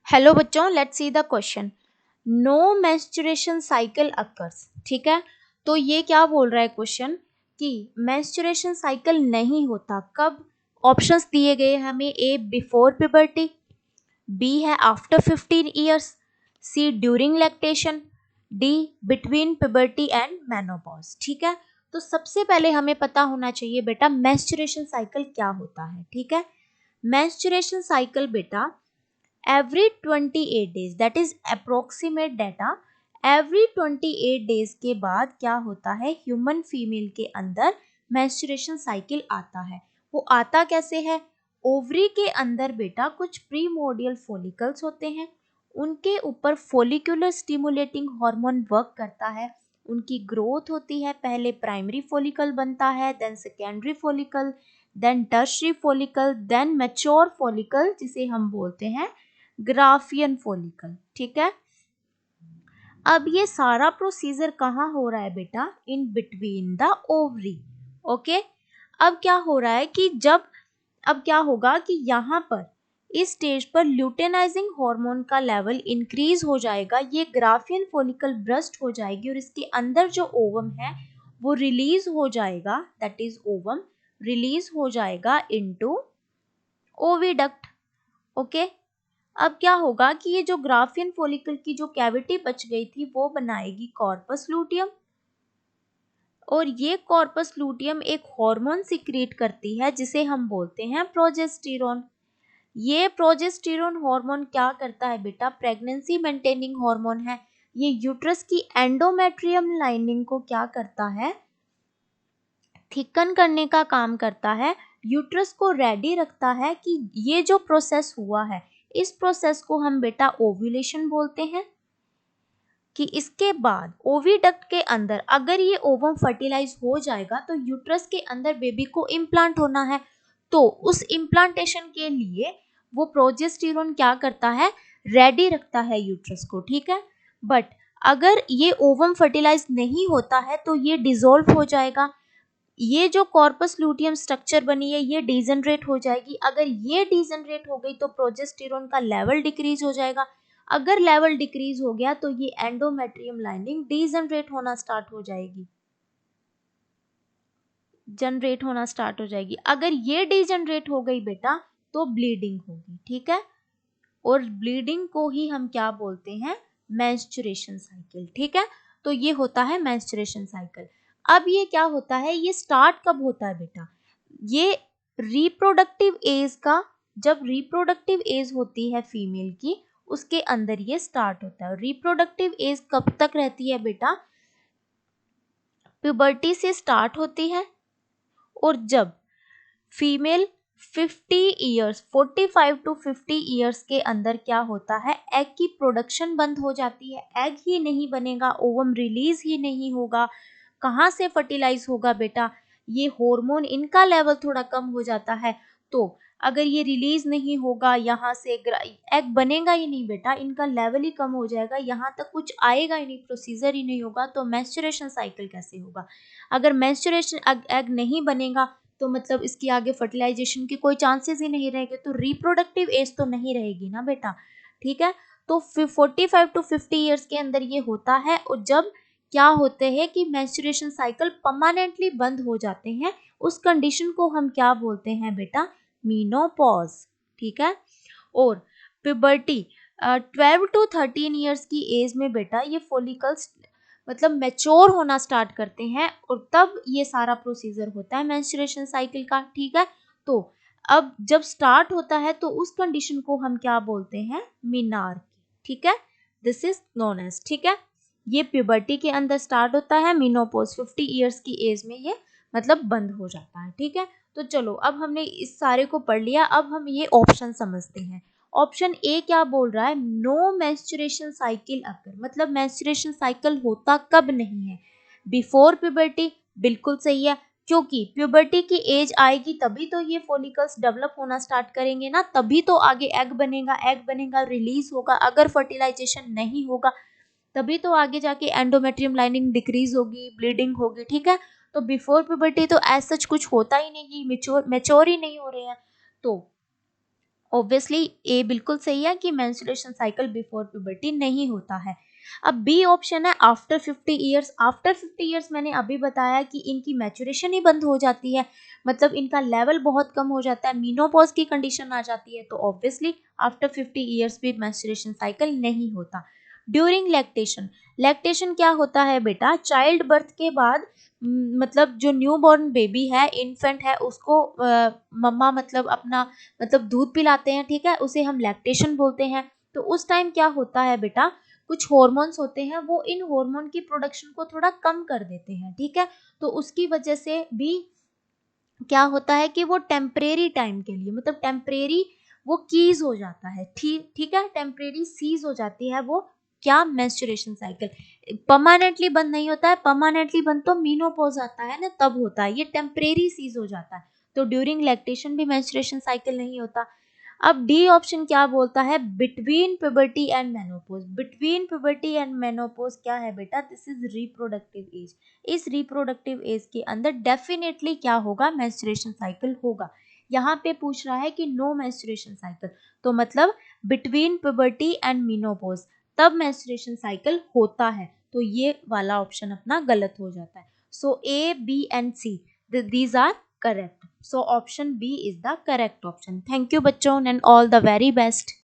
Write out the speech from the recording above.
Hello बच्चों, let's see the question. No menstruation cycle occurs. ठीक है, तो ये क्या बोल रहा है क्वेश्चन कि मेंस्ट्रुएशन साइकिल नहीं होता कब। ऑप्शंस दिए गए हैं हमें, ए बिफोर प्यूबर्टी, बी है after 15 years, C during lactation, D between puberty and menopause. ठीक है, तो सबसे पहले हमें पता होना चाहिए बेटा मेंस्ट्रुएशन साइकिल क्या होता है। ठीक है, मेंस्ट्रुएशन साइकिल बेटा every 28 days, that is approximate data, every 28 days के बाद क्या होता है, ह्यूमन फीमेल के अंदर मेंस्ट्रुएशन साइकिल आता है। वो आता कैसे है, ओवरी के अंदर बेटा कुछ प्रीमोर्डियल फॉलिकल्स होते हैं, उनके ऊपर फॉलिकुलर स्टिमुलेटिंग हार्मोन वर्क करता है, उनकी ग्रोथ होती है। पहले प्राइमरी फॉलिकल बनता है, then secondary follicle, then tertiary follicle, then mature follicle जिसे हम बोलते हैं ग्राफियन फॉलिकल। ठीक है, अब ये सारा प्रोसीजर कहाँ हो रहा है बेटा, in between the ovary. Okay, अब क्या हो रहा है कि अब क्या होगा कि यहाँ पर इस स्टेज पर ल्यूटेनाइजिंग हार्मोन का लेवल इंक्रीज हो जाएगा, ये ग्राफियन फॉलिकल ब्रस्ट हो जाएगी और इसके अंदर जो ओवम है वो रिलीज हो जाएगा, दैट इज ओवम रिलीज हो जाएगा इनटू ओविडक्ट। ओके, अब क्या होगा कि ये जो ग्राफियन फॉलिकल की जो कैविटी बच गई थी वो बनाएगी कॉर्पस लूटियम, और ये कॉर्पस लूटियम एक हार्मोन सिक्रीट करती है जिसे हम बोलते हैं प्रोजेस्टेरोन। ये प्रोजेस्टेरोन हार्मोन क्या करता है बेटा, प्रेगनेंसी मेंटेनिंग हार्मोन है। ये यूट्रस की एंडोमेट्रियम लाइनिंग को क्या करता है, थिकन करने का काम करता है, यूट्रस को रेडी रखता है कि ये जो प्रोसेस हुआ है इस प्रोसेस को हम बेटा ओव्यूलेशन बोलते हैं। कि इसके बाद ओविडक्ट के अंदर अगर ये ओवम फर्टिलाइज हो जाएगा तो यूट्रस के अंदर बेबी को इम्प्लांट होना है, तो उस इम्प्लांटेशन के लिए वो प्रोजेस्टेरोन क्या करता है, रेडी रखता है यूट्रस को। ठीक है, बट अगर ये ओवम फर्टिलाइज नहीं होता है तो ये डिसॉल्व हो जाएगा, ये जो कॉर्पस लूटियम स्ट्रक्चर बनी है ये डिजनरेट हो जाएगी। अगर ये डिजनरेट हो गई तो प्रोजेस्टेरोन का लेवल डिक्रीज हो जाएगा, अगर लेवल डिक्रीज हो गया तो ये एंडोमेट्रियम लाइनिंग डिजनरेट होना स्टार्ट हो जाएगी, जनरेट होना स्टार्ट हो जाएगी। अगर ये डिजनरेट हो गई बेटा तो ब्लीडिंग होगी। ठीक है, और ब्लीडिंग को ही हम क्या बोलते हैं, मेंस्ट्रुएशन साइकिल। ठीक है, तो ये होता है मेंस्ट्रुएशन साइकिल। अब ये क्या होता है, ये स्टार्ट कब होता है बेटा, ये रिप्रोडक्टिव एज का, जब रिप्रोडक्टिव एज होती है फीमेल की उसके अंदर ये स्टार्ट होता है। रिप्रोडक्टिव एज कब तक रहती है बेटा, प्यूबर्टी से स्टार्ट होती है, और जब फीमेल 50 ईयर्स 45 टू 50 ईयर्स के अंदर क्या होता है, एग की प्रोडक्शन बंद हो जाती है, एग ही नहीं बनेगा, ओवम रिलीज ही नहीं होगा, कहाँ से फर्टिलाइज होगा बेटा, ये हार्मोन इनका लेवल थोड़ा कम हो जाता है, तो अगर ये रिलीज नहीं होगा यहाँ से एग बनेगा ही नहीं बेटा, इनका लेवल ही कम हो जाएगा, यहाँ तक कुछ आएगा ही नहीं, प्रोसीजर ही नहीं होगा, तो मेंस्ट्रुएशन साइकिल कैसे होगा। अगर मेंस्ट्रुएशन एग नहीं बनेगा तो मतलब इसकी आगे फर्टिलाइजेशन की कोई चांसेस ही नहीं रहेंगे, तो रिप्रोडक्टिव एज तो नहीं रहेगी ना बेटा। ठीक है, तो 45 टू 50 ईयर्स के अंदर ये होता है, और जब क्या होते हैं कि मेंस्ट्रुएशन साइकिल परमानेंटली बंद हो जाते हैं, उस कंडीशन को हम क्या बोलते हैं बेटा, मीनोपॉज। ठीक है, और प्यूबर्टी 12 टू 13 ईयर्स की एज में बेटा ये फॉलिकल्स मतलब मैच्योर होना स्टार्ट करते हैं, और तब ये सारा प्रोसीजर होता है मेंस्ट्रुएशन साइकिल का। ठीक है, तो अब जब स्टार्ट होता है तो उस कंडीशन को हम क्या बोलते हैं, मीनार्की। ठीक है, दिस इज नोन एज। ठीक है, ये प्यूबर्टी के अंदर स्टार्ट होता है, मीनोपॉज 50 ईयर्स की एज में ये मतलब बंद हो जाता है। ठीक है, तो चलो अब हमने इस सारे को पढ़ लिया, अब हम ये ऑप्शन समझते हैं। ऑप्शन ए क्या बोल रहा है, नो मेंस्ट्रुएशन साइकिल अकर, मतलब मेंस्ट्रुएशन साइकिल होता कब नहीं है, बिफोर प्यूबर्टी। बिल्कुल सही है, क्योंकि प्यूबर्टी की एज आएगी तभी तो ये फॉलिकल्स डेवलप होना स्टार्ट करेंगे ना, तभी तो आगे एग बनेगा रिलीज होगा, अगर फर्टिलाइजेशन नहीं होगा तभी तो आगे जाके एंडोमेट्रियम लाइनिंग डिक्रीज होगी, ब्लीडिंग होगी। ठीक है, तो बिफोर प्यूबर्टी तो एज सच कुछ होता ही नहीं, मैच्योर ही नहीं हो रहे हैं, तो ऑब्वियसली ए बिल्कुल सही है कि मेंस्ट्रुएशन साइकिल बिफोर प्यूबर्टी नहीं होता है। अब बी ऑप्शन है आफ्टर 50 ईयर्स। आफ्टर 50 ईयर्स मैंने अभी बताया कि इनकी मैच्योरेशन ही बंद हो जाती है, मतलब इनका लेवल बहुत कम हो जाता है, मीनोपॉज की कंडीशन आ जाती है, तो ऑब्वियसली आफ्टर 50 ईयर्स भी मेंस्ट्रुएशन साइकिल नहीं होता। ड्यूरिंग लैक्टेशन, लैक्टेशन क्या होता है बेटा, चाइल्ड बर्थ के बाद मतलब जो न्यू बॉर्न बेबी है, इन्फेंट है, उसको मम्मा मतलब अपना मतलब दूध पिलाते हैं, ठीक है, उसे हम लैक्टेशन बोलते हैं। तो उस टाइम क्या होता है बेटा, कुछ हार्मोन्स होते हैं, वो इन हार्मोन की प्रोडक्शन को थोड़ा कम कर देते हैं, ठीक है। तो उसकी वजह से भी क्या होता है कि वो टेम्परेरी टाइम के लिए, मतलब टेम्परेरी वो कीज हो जाता है, ठीक ठीक है, टेम्परेरी सीज हो जाती है वो, क्या, मेंस्ट्रुएशन साइकिल। परमानेंटली बंद नहीं होता है, परमानेंटली बंद तो मीनोपॉज आता है ना, तब होता है, ये टेम्परेरी सीज हो जाता है। तो ड्यूरिंग लैक्टेशन भी मेंस्ट्रुएशन साइकिल नहीं होता। अब डी ऑप्शन क्या बोलता है, between puberty and menopause. Between puberty and menopause क्या है बेटा, दिस इज रिप्रोडक्टिव एज। इस रिप्रोडक्टिव एज के अंदर डेफिनेटली क्या होगा, मेंस्ट्रुएशन साइकिल होगा। यहाँ पे पूछ रहा है कि नो मेंस्ट्रुएशन साइकिल, तो मतलब बिटवीन प्यूबर्टी एंड मेनोपॉज तब मेंस्ट्रुएशन साइकिल होता है, तो ये वाला ऑप्शन अपना गलत हो जाता है। So A B and C these are correct. So option B is the correct option. Thank you बच्चों and all the very best.